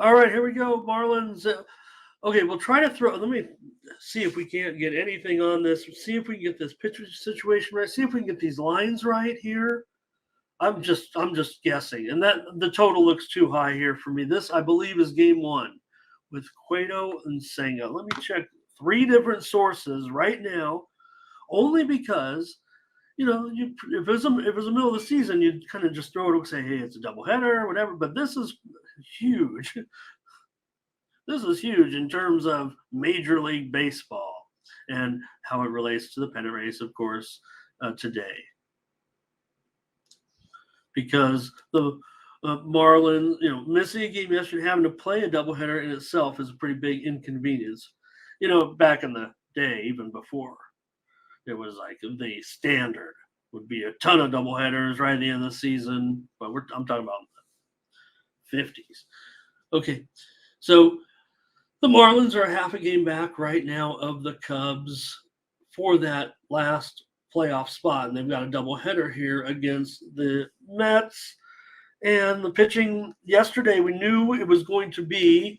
All right, here we go, Marlins. Okay, we'll try to throw. Let me see if we can't get anything on this. See if we can get this pitcher situation right. See if we can get these lines right here. I'm just guessing, and that the total looks too high here for me. This, I believe, is game one with Cueto and Senga. Let me check 3 different sources right now, only because if it was the middle of the season, you'd kind of just throw it and say, hey, it's a doubleheader or whatever. But this is huge. This is huge in terms of Major League Baseball and how it relates to the pennant race, of course, today. Because the Marlins, missing a game yesterday, having to play a doubleheader in itself is a pretty big inconvenience. Back in the day, even before, it was like the standard would be a ton of doubleheaders right at the end of the season. But I'm talking about the 50s. Okay, so the Marlins are half a game back right now of the Cubs for that last playoff spot, and they've got a doubleheader here against the Mets. And the pitching yesterday, we knew it was going to be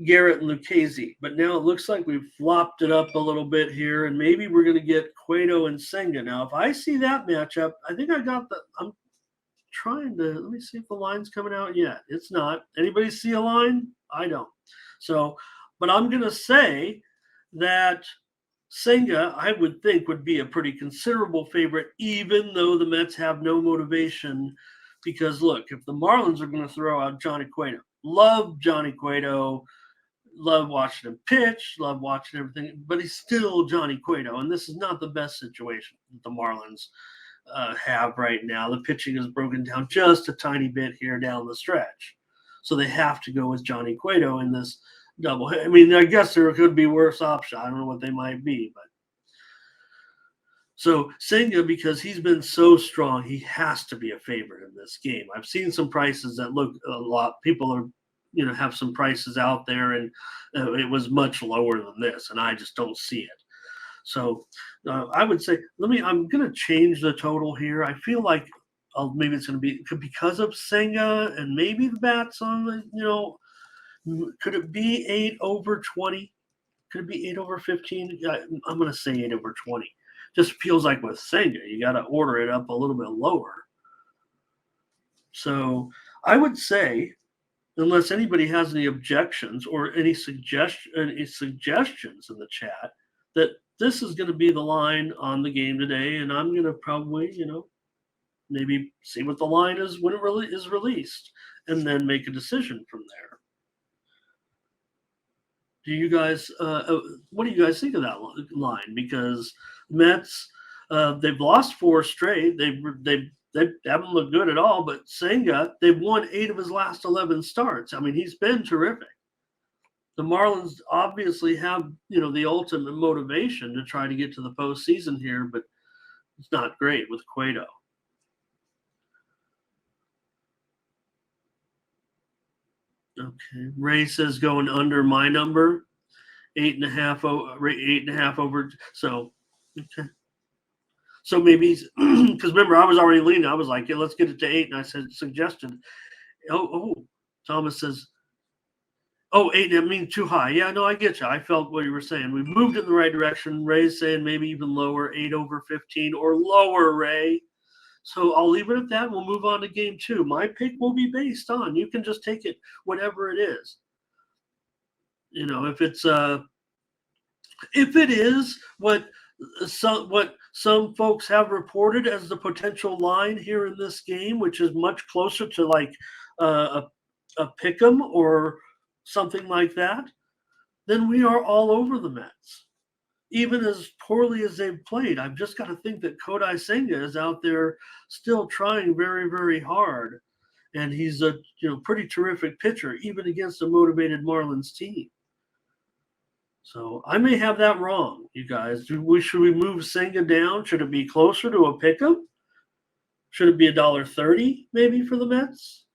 Garrett and Lucchesi, but now it looks like we've flopped it up a little bit here, and maybe we're going to get Cueto and Senga. Now, if I see that matchup, I think I'm trying to, let me see if the line's coming out yet. It's not. Anybody see a line? I don't. So, but I'm going to say that Senga, I would think, would be a pretty considerable favorite, even though the Mets have no motivation. Because, look, if the Marlins are going to throw out Johnny Cueto, love Johnny Cueto, love watching him pitch, love watching everything, but he's still Johnny Cueto, and this is not the best situation that the Marlins have right now. The pitching is broken down just a tiny bit here down the stretch. So they have to go with Johnny Cueto in this double. I mean, I guess there could be worse options. I don't know what they might be, but so Senga, because he's been so strong, he has to be a favorite in this game. I've seen some prices that look a lot. People are, have some prices out there, and it was much lower than this, and I just don't see it. So I would say, I'm going to change the total here. I feel like maybe it's going to be because of Senga and maybe the bats on the, could it be 8/20? Could it be 8/15? I'm going to say 8/20. Just feels like with Senga, you got to order it up a little bit lower. So I would say, unless anybody has any objections or any suggestions in the chat, that this is going to be the line on the game today, and I'm going to probably, maybe see what the line is when it really is released, and then make a decision from there. Do you guys, what do you guys think of that line? Because Mets, they've lost 4 straight. They haven't looked good at all. But Senga, they've won 8 of his last 11 starts. I mean, he's been terrific. The Marlins obviously have, the ultimate motivation to try to get to the postseason here, but it's not great with Cueto. Okay, Ray says going under my number, 8.5 over. So, okay. So maybe because remember I was already leaning. I was like, yeah, let's get it to 8, and I suggested. Thomas says, 8. That means too high. Yeah, no, I get you. I felt what you were saying. We moved in the right direction. Ray's saying maybe even lower, 8/15 or lower, Ray. So I'll leave it at that. We'll move on to game 2. My pick will be based on, you can just take it whatever it is. If it is what some folks have reported as the potential line here in this game, which is much closer to like a pick'em or something like that, then we are all over the Mets. Even as poorly as they've played, I've just got to think that Kodai Senga is out there still trying very, very hard. And he's a pretty terrific pitcher, even against a motivated Marlins team. So I may have that wrong, you guys. Should we move Senga down? Should it be closer to a pick'em? Should it be $1.30 maybe for the Mets?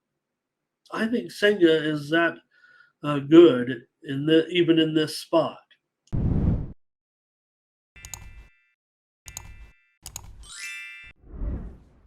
I think Senga is that good even in this spot.